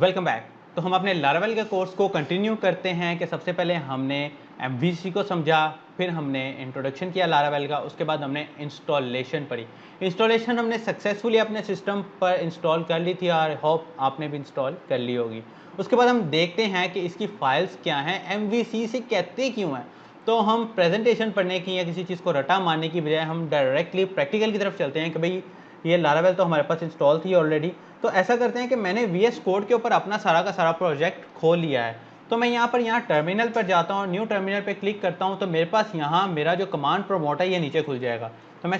Welcome back. तो हम अपने लारावेल के कोर्स को कंटिन्यू करते हैं कि सबसे पहले हमने एमवीसी को समझा, फिर हमने इंट्रोडक्शन किया लारावेल का, उसके बाद हमने इंस्टॉलेशन पढ़ी। इंस्टॉलेशन हमने सक्सेसफुली अपने सिस्टम पर इंस्टॉल कर ली थी और होप आपने भी इंस्टॉल कर ली होगी। उसके बाद हम देखते हैं कि इसकी फाइल्स क्या हैं, एमवीसी से कहते क्यों हैं। तो हम प्रेजेंटेशन पढ़ने की या किसी चीज़ को रटा मारने की बजाय हम डायरेक्टली प्रैक्टिकल की तरफ चलते हैं कि भाई ये लारावेल तो हमारे पास इंस्टॉल थी ऑलरेडी। तो ऐसा करते हैं कि मैंने वीएस कोड के ऊपर अपना सारा का सारा प्रोजेक्ट खोल लिया है। तो मैं यहाँ टर्मिनल पर जाता हूँ, न्यू टर्मिनल पर क्लिक करता हूँ, तो मेरे पास यहाँ मेरा जो कमांड प्रमोट है ये नीचे खुल जाएगा। तो मैं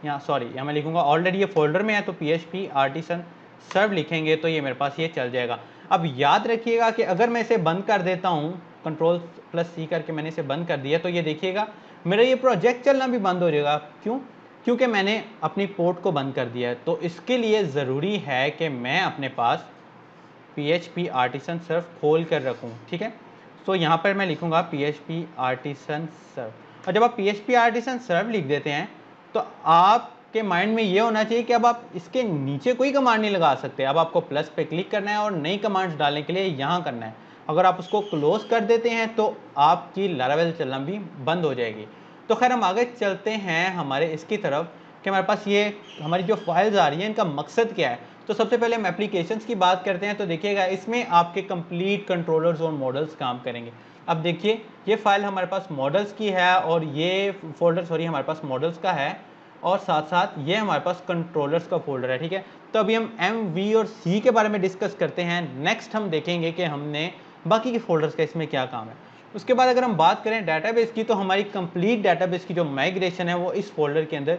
यहाँ मैं लिखूँगा, ऑलरेडी ये फोल्डर में है तो PHP आर्टिसन सर्व लिखेंगे तो ये मेरे पास ये चल जाएगा। अब याद रखिएगा कि अगर मैं इसे बंद कर देता हूँ, Ctrl+C करके मैंने इसे बंद कर दिया, तो ये देखिएगा मेरा ये प्रोजेक्ट चलना भी बंद हो जाएगा। क्यों? क्योंकि मैंने अपनी पोर्ट को बंद कर दिया है। तो इसके लिए ज़रूरी है कि मैं अपने पास PHP आर्टिसन सर्व खोल कर रखूँ, ठीक है। तो यहाँ पर मैं लिखूँगा PHP आर्टिसन सर्व, और जब आप PHP आर्टिसन सर्व लिख देते हैं तो आपके माइंड में ये होना चाहिए कि अब आप इसके नीचे कोई कमांड नहीं लगा सकते। अब आपको प्लस पे क्लिक करना है और नई कमांड्स डालने के लिए यहाँ करना है। अगर आप उसको क्लोज कर देते हैं तो आपकी लारावेल चलना भी बंद हो जाएगी। तो खैर हम आगे चलते हैं हमारे इसकी तरफ कि हमारे पास ये हमारी जो फाइल्स आ रही हैं इनका मकसद क्या है। तो सबसे पहले हम एप्लीकेशंस की बात करते हैं। तो देखिएगा इसमें आपके कंप्लीट कंट्रोलर्स और मॉडल्स काम करेंगे। अब देखिए ये फाइल हमारे पास मॉडल्स की है और ये फोल्डर हमारे पास मॉडल्स का है, और साथ साथ ये हमारे पास कंट्रोलर्स का फोल्डर है, ठीक है। तो अभी हम MV और C के बारे में डिस्कस करते हैं। नेक्स्ट हम देखेंगे कि हमने बाकी के फोल्डर्स का इसमें क्या काम है। उसके बाद अगर हम बात करें डाटाबेस की, तो हमारी कंप्लीट डाटाबेस की जो माइग्रेशन है वो इस फोल्डर के अंदर,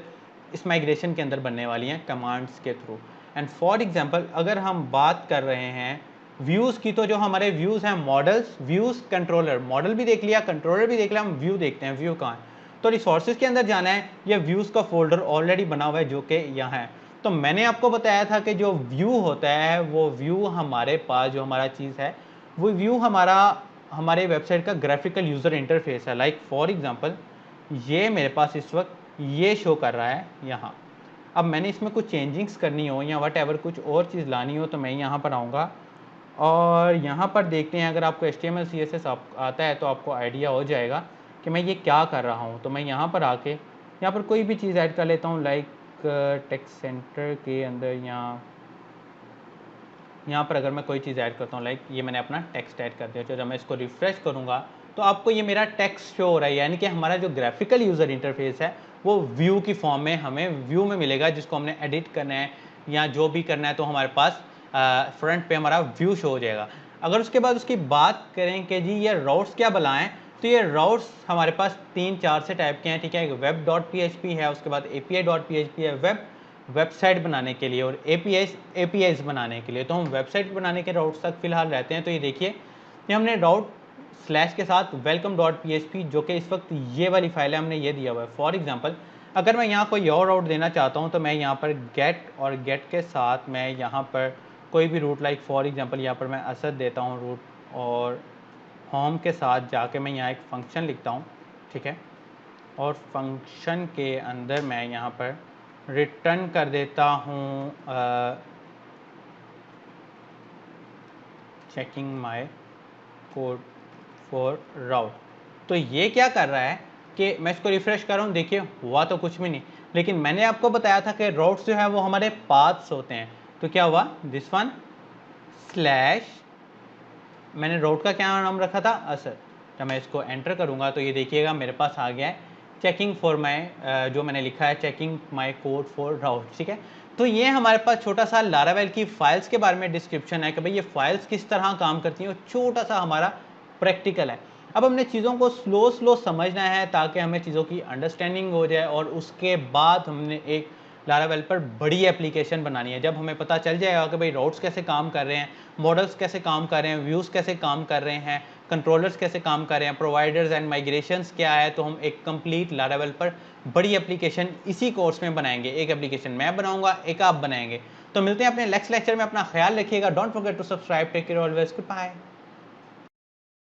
इस माइग्रेशन के अंदर बनने वाली हैं कमांड्स के थ्रू। एंड फॉर एग्जांपल अगर हम बात कर रहे हैं व्यूज़ की, तो जो हमारे व्यूज़ हैं मॉडल्स, व्यूज़, कंट्रोलर, मॉडल भी देख लिया, कंट्रोलर भी देख लिया, हम व्यू देखते हैं, व्यू कहाँ है। तो रिसोर्सेज के अंदर जाना है, ये व्यूज़ का फोल्डर ऑलरेडी बना हुआ है जो कि यहाँ है। तो मैंने आपको बताया था कि जो व्यू होता है वो व्यू हमारे पास जो हमारा चीज़ है वो व्यू हमारे वेबसाइट का ग्राफिकल यूज़र इंटरफेस है। लाइक फॉर एग्जांपल ये मेरे पास इस वक्त ये शो कर रहा है यहाँ। अब मैंने इसमें कुछ चेंजिंग्स करनी हो या वट एवर कुछ और चीज़ लानी हो तो मैं यहाँ पर आऊँगा और यहाँ पर देखते हैं। अगर आपको HTML CSS आता है तो आपको आइडिया हो जाएगा कि मैं ये क्या कर रहा हूँ। तो मैं यहाँ पर आके यहाँ पर कोई भी चीज़ ऐड कर लेता हूँ, लाइक टेक्स्ट सेंटर के अंदर यहाँ पर अगर मैं कोई चीज़ ऐड करता हूँ, लाइक ये मैंने अपना टेक्स्ट ऐड कर दिया। तो जब मैं इसको रिफ्रेश करूँगा तो आपको ये मेरा टेक्स्ट शो हो रहा है, यानी कि हमारा जो ग्राफिकल यूज़र इंटरफेस है वो व्यू की फॉर्म में हमें व्यू में मिलेगा, जिसको हमने एडिट करना है या जो भी करना है तो हमारे पास फ्रंट पे हमारा व्यू शो हो जाएगा। अगर उसके बाद उसकी बात करें कि जी ये राउट्स क्या बुलाएं, तो ये राउट्स हमारे पास 3-4 से टाइप के हैं, ठीक है। एक web.php है, उसके बाद API.php है वेबसाइट बनाने के लिए, और APIs बनाने के लिए। तो हम वेबसाइट बनाने के राउट्स तक फिलहाल रहते हैं। तो ये देखिए ये हमने राउट स्लैश के साथ welcome.php जो कि इस वक्त ये वाली फाइल है हमने ये दिया हुआ है। फॉर एग्जांपल अगर मैं यहाँ कोई और राउट देना चाहता हूँ तो मैं यहाँ पर गेट और गेट के साथ मैं यहाँ पर कोई भी रूट, लाइक फॉर एग्जांपल यहाँ पर मैं असद देता हूँ रूट, और होम के साथ जाके मैं यहाँ एक फंक्शन लिखता हूँ, ठीक है। और फंक्शन के अंदर मैं यहाँ पर रिटर्न कर देता हूँ चेकिंग माय कोड फॉर राउट। तो ये क्या कर रहा है कि मैं इसको रिफ्रेश कर रहा हूँ, देखिए हुआ तो कुछ भी नहीं, लेकिन मैंने आपको बताया था कि राउट्स जो है वो हमारे पाथ्स होते हैं। तो क्या हुआ, दिस वन स्लैश, मैंने राउट का क्या नाम रखा था, असद। जब मैं इसको एंटर करूँगा तो ये देखिएगा मेरे पास आ गया है चेकिंग फॉर माई, जो मैंने लिखा है चेकिंग माई कोड फॉर राउट, ठीक है। तो ये हमारे पास छोटा सा लारावेल की फाइल्स के बारे में डिस्क्रिप्शन है कि भाई ये फाइल्स किस तरह काम करती हैं, और छोटा सा हमारा प्रैक्टिकल है। अब हमने चीज़ों को स्लो समझना है ताकि हमें चीज़ों की अंडरस्टैंडिंग हो जाए, और उसके बाद हमने एक लारावेल पर बड़ी एप्लीकेशन बनानी है। जब हमें पता चल जाएगा कि भाई राउट्स कैसे काम कर रहे हैं, मॉडल्स कैसे काम कर रहे हैं, व्यूज़ कैसे काम कर रहे हैं, कंट्रोलर्स कैसे काम कर रहे हैं, प्रोवाइडर्स एंड माइग्रेशंस क्या है, तो हम एक कंप्लीट लारावेल पर बड़ी एप्लीकेशन इसी कोर्स में बनाएंगे। एक एप्लीकेशन मैं बनाऊंगा, एक आप बनाएंगे। तो मिलते हैं अपने नेक्स्ट लेक्चर में। अपना ख्याल रखिएगा। Don't forget to subscribe. Take care always. Good bye.